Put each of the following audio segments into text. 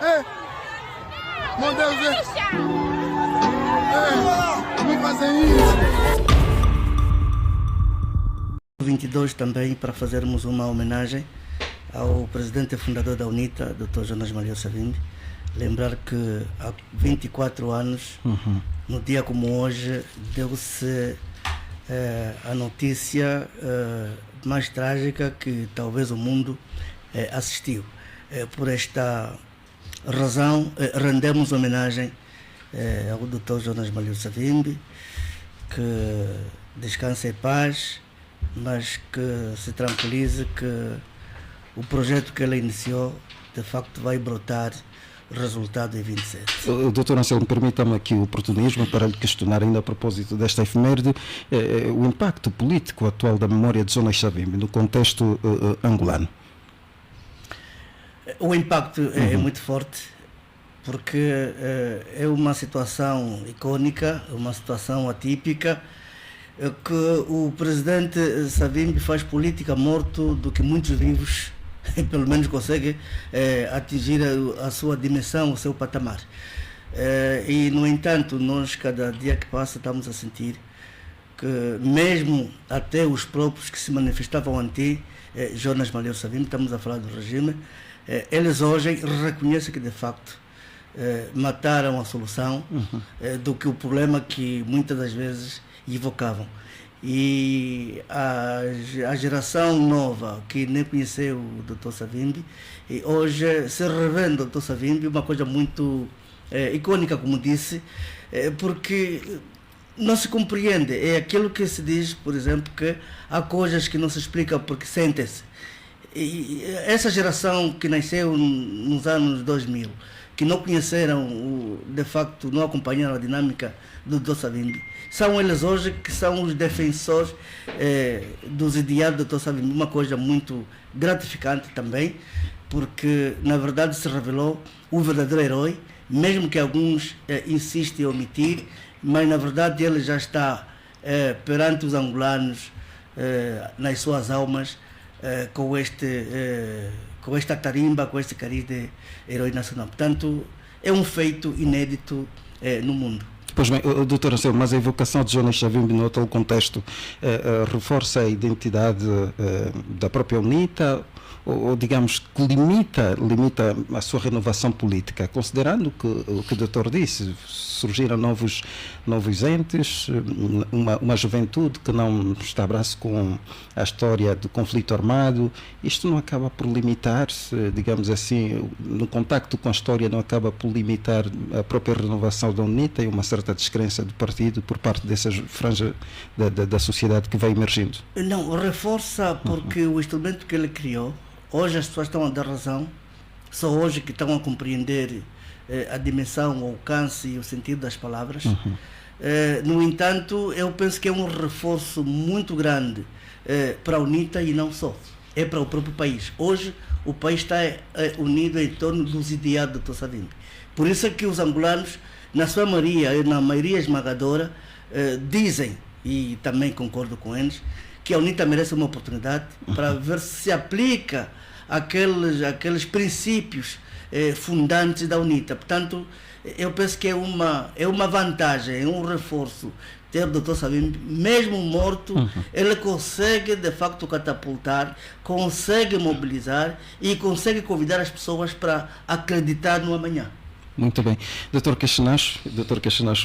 Meu Deus, não fazem isso. 22 também para fazermos uma homenagem ao presidente e fundador da UNITA, Dr. Jonas Malhoa Savimbi. Lembrar que há 24 anos, no dia como hoje, deu-se a notícia mais trágica que talvez o mundo assistiu. Por esta razão, rendemos homenagem ao Dr. Jonas Malhoa Savimbi, que descanse em paz, mas que se tranquilize que o projeto que ele iniciou, de facto, vai brotar resultado em 27. Doutor Anselmo, permita-me aqui o oportunismo para lhe questionar ainda a propósito desta efeméride, o impacto político atual da memória de Jonas Savimbi no contexto angolano. O impacto é muito forte, porque é uma situação icônica, uma situação atípica, que o presidente Savimbi faz política morto do que muitos vivos pelo menos consegue atingir a sua dimensão, o seu patamar. E, no entanto, nós, cada dia que passa, estamos a sentir que mesmo até os próprios que se manifestavam anti Jonas Malhoa Savimbi, estamos a falar do regime, eles hoje reconhecem que, de facto, mataram a solução do que o problema que muitas das vezes evocavam. E a geração nova que nem conheceu o Dr. Savimbi, e hoje se revê o Dr. Savimbi, uma coisa muito icônica, como disse, porque não se compreende. É aquilo que se diz, por exemplo, que há coisas que não se explicam porque sentem-se. E essa geração que nasceu nos anos 2000, que não conheceram, de facto, não acompanharam a dinâmica do Dr. Savimbi, são eles hoje que são os defensores dos ideais do Dr. Savimbi. Uma coisa muito gratificante também, porque na verdade se revelou o verdadeiro herói, mesmo que alguns insistem em omitir, mas na verdade ele já está perante os angolanos, nas suas almas, com esta tarimba, com este cariz de herói nacional. Portanto, é um feito inédito no mundo. Pois bem, doutor Anselmo, mas a evocação de Jonas Savimbi no tal contexto reforça a identidade da própria UNITA ou digamos, que limita a sua renovação política, considerando que o que o doutor disse, surgiram novos entes, uma juventude que não está a braço com a história do conflito armado. Isto não acaba por limitar-se, digamos assim, no contacto com a história, não acaba por limitar a própria renovação da UNITA e uma certa descrença do partido por parte dessa franja da sociedade que vai emergindo? Não, reforça porque o instrumento que ele criou, hoje as pessoas estão a dar razão, só hoje que estão a compreender a dimensão, o alcance e o sentido das palavras. No entanto, eu penso que é um reforço muito grande para a UNITA e não só, é para o próprio país. Hoje o país está unido em torno dos ideais do Dr. Savimbi. Por isso é que os angolanos, na sua maioria, na maioria esmagadora, dizem, e também concordo com eles, que a UNITA merece uma oportunidade para ver se aplica aqueles princípios fundantes da UNITA. Portanto, eu penso que é uma vantagem, é um reforço ter o Dr. Savimbi, mesmo morto, ele consegue de facto catapultar, consegue mobilizar e consegue convidar as pessoas para acreditar no amanhã. Muito bem. Doutor Caxinacho,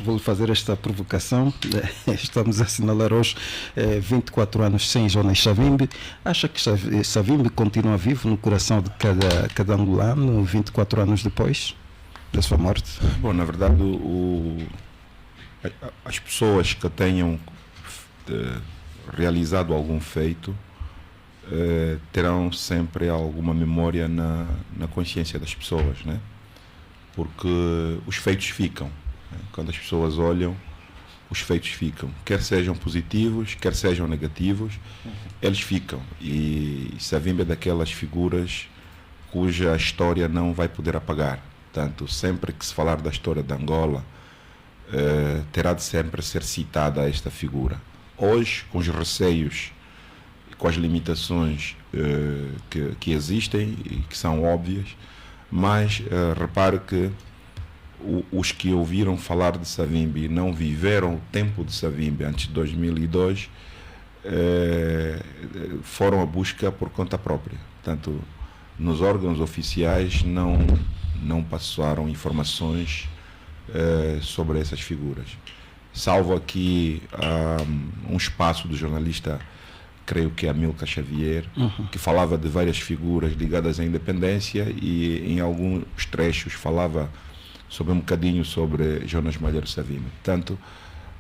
vou-lhe fazer esta provocação. Estamos a assinalar hoje 24 anos sem Jonas Savimbi. Acha que Savimbi continua vivo no coração de cada angolano 24 anos depois da sua morte? Bom, na verdade, as pessoas que tenham realizado algum feito terão sempre alguma memória na consciência das pessoas, né? Porque os feitos ficam, né? Quando as pessoas olham, os feitos ficam, quer sejam positivos, quer sejam negativos, eles ficam. E Savimbi é daquelas figuras cuja história não vai poder apagar. Portanto, sempre que se falar da história de Angola, terá de sempre ser citada esta figura. Hoje, com os receios e com as limitações que existem e que são óbvias, Mas repare que os que ouviram falar de Savimbi e não viveram o tempo de Savimbi antes de 2002 foram à busca por conta própria. Portanto, nos órgãos oficiais não passaram informações sobre essas figuras. Salvo aqui um espaço do jornalista, creio que é Amilcar Xavier, que falava de várias figuras ligadas à independência e em alguns trechos falava sobre um bocadinho sobre Jonas Malheiro Savimbi. Portanto,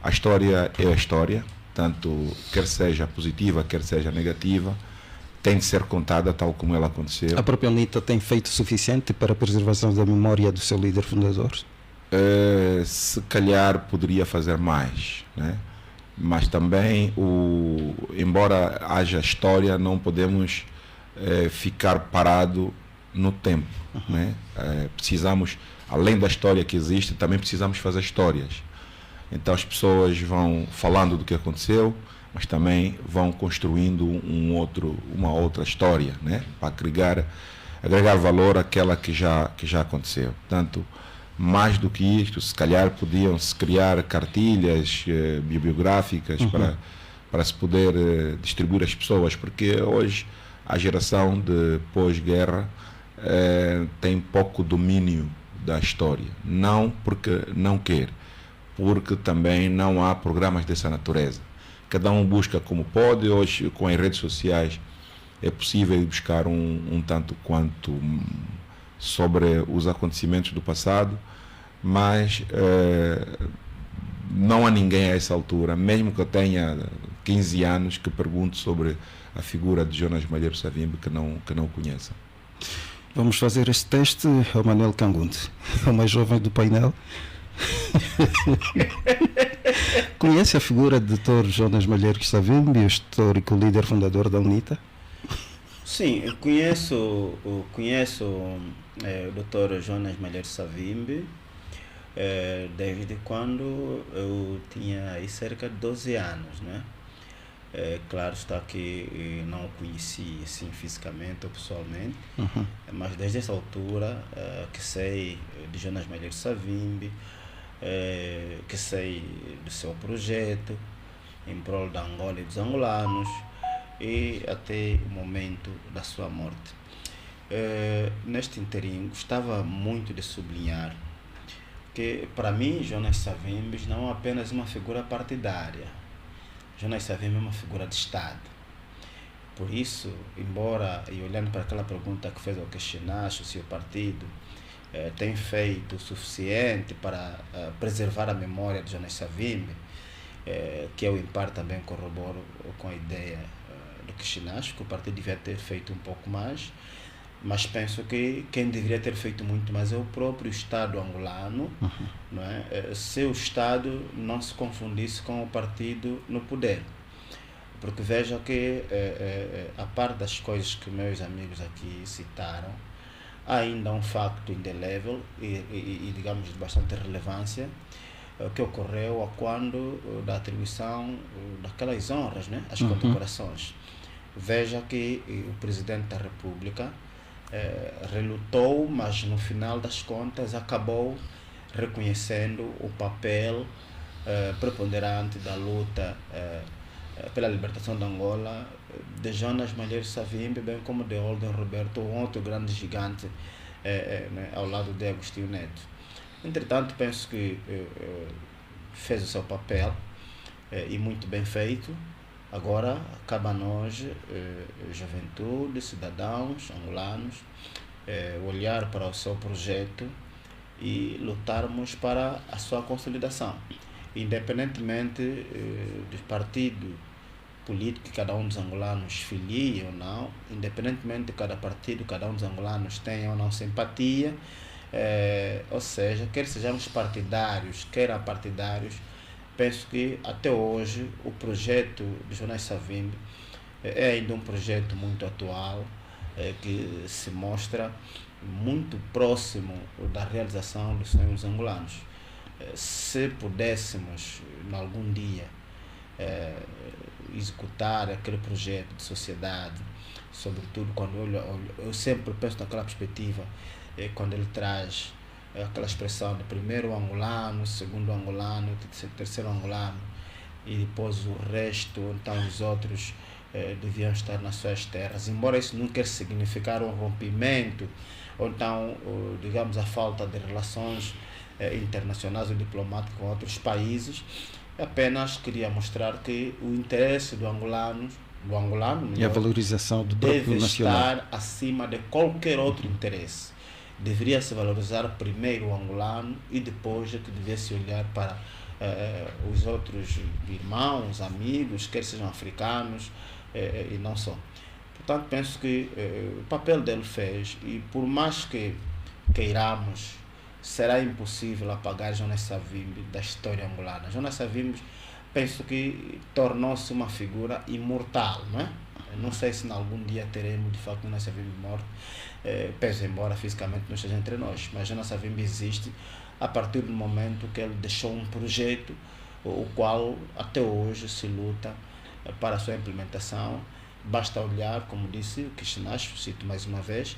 a história é a história, tanto quer seja positiva, quer seja negativa, tem de ser contada tal como ela aconteceu. A própria UNITA tem feito o suficiente para a preservação da memória do seu líder fundador? Se calhar poderia fazer mais, né? Mas também, embora haja história, não podemos ficar parado no tempo, né? Precisamos, além da história que existe, também precisamos fazer histórias. Então as pessoas vão falando do que aconteceu, mas também vão construindo uma outra história, né? Para agregar valor àquela que já aconteceu. Portanto, mais do que isto, se calhar podiam-se criar cartilhas bibliográficas para se poder distribuir às pessoas, porque hoje a geração de pós-guerra tem pouco domínio da história. Não porque não quer, porque também não há programas dessa natureza. Cada um busca como pode. Hoje, com as redes sociais, é possível buscar um tanto quanto sobre os acontecimentos do passado, mas não há ninguém a essa altura, mesmo que eu tenha 15 anos, que pergunte sobre a figura de Jonas Malheiro Savimbi que não conheça. Vamos fazer este teste ao Manuel Cangunde, o mais jovem do painel. Conhece a figura do Dr. Jonas Malheiro Savimbi, o histórico líder fundador da UNITA? Sim, eu conheço o Dr. Jonas Malheiro Savimbi desde quando eu tinha aí cerca de 12 anos, né? Claro está que não o conheci assim fisicamente ou pessoalmente, mas desde essa altura que sei de Jonas Malheiro Savimbi, que sei do seu projeto em prol da Angola e dos angolanos e até o momento da sua morte. Neste interim, gostava muito de sublinhar que, para mim, Jonas Savimbi não é apenas uma figura partidária. Jonas Savimbi é uma figura de Estado. Por isso, embora, e olhando para aquela pergunta que fez ao questionário, se o partido tem feito o suficiente para preservar a memória de Jonas Savimbi, que eu, em parte, também corroboro com a ideia do questionário, que o partido devia ter feito um pouco mais, mas penso que quem deveria ter feito muito mais é o próprio Estado angolano, não é? Se o Estado não se confundisse com o partido no poder. Porque veja que, a par das coisas que meus amigos aqui citaram, há ainda um facto indelével e digamos, de bastante relevância, que ocorreu quando da atribuição daquelas honras, né? As condecorações. Veja que o Presidente da República relutou, mas no final das contas acabou reconhecendo o papel preponderante da luta pela libertação de Angola de Jonas Malheiro Savimbi, bem como de Olden Roberto, um outro grande gigante né, ao lado de Agostinho Neto. Entretanto, penso que fez o seu papel e muito bem feito. Agora, cabe a nós, juventude, cidadãos angolanos, olhar para o seu projeto e lutarmos para a sua consolidação. Independentemente do partido político que cada um dos angolanos filie ou não, independentemente de cada partido, cada um dos angolanos tenha ou não simpatia, ou seja, quer sejamos partidários, quer apartidários, penso que até hoje o projeto de Jonas Savimbi é ainda um projeto muito atual, que se mostra muito próximo da realização dos sonhos angolanos. Se pudéssemos, em algum dia, executar aquele projeto de sociedade, sobretudo quando eu sempre penso naquela perspectiva quando ele traz aquela expressão de primeiro angolano, segundo angolano, terceiro angolano e depois o resto, então os outros deviam estar nas suas terras, embora isso não quer significar um rompimento ou então, digamos, a falta de relações internacionais ou diplomáticas com outros países. Apenas queria mostrar que o interesse do angolano e a valorização do deve próprio nacional estar acima de qualquer outro interesse. Deveria se valorizar primeiro o angolano e depois é que devia-se olhar para os outros irmãos, amigos, quer sejam africanos e não só. Portanto, penso que o papel dele fez, e por mais que queiramos, será impossível apagar Jonas Savimbi da história angolana. Jonas Savimbi, penso que tornou-se uma figura imortal, não é? Não sei se algum dia teremos de facto Jonas Savimbi morto, pese embora fisicamente não esteja entre nós, mas Jonas Savimbi existe a partir do momento que ele deixou um projeto, o qual até hoje se luta para a sua implementação. Basta olhar, como disse o Kishinacho, cito mais uma vez,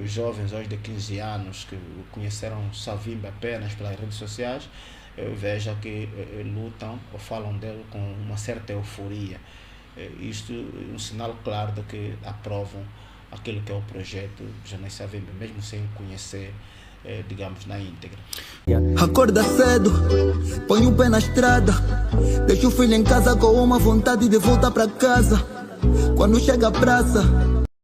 os jovens hoje de 15 anos que conheceram Savimbi apenas pelas redes sociais, veja que lutam ou falam dele com uma certa euforia. Isto é um sinal claro de que aprovam aquilo que é o projeto de Jonas Savimbi, mesmo sem conhecer, digamos, na íntegra. Acorda cedo, põe o pé na estrada, deixa o filho em casa com uma vontade de voltar para casa. Quando chega à praça,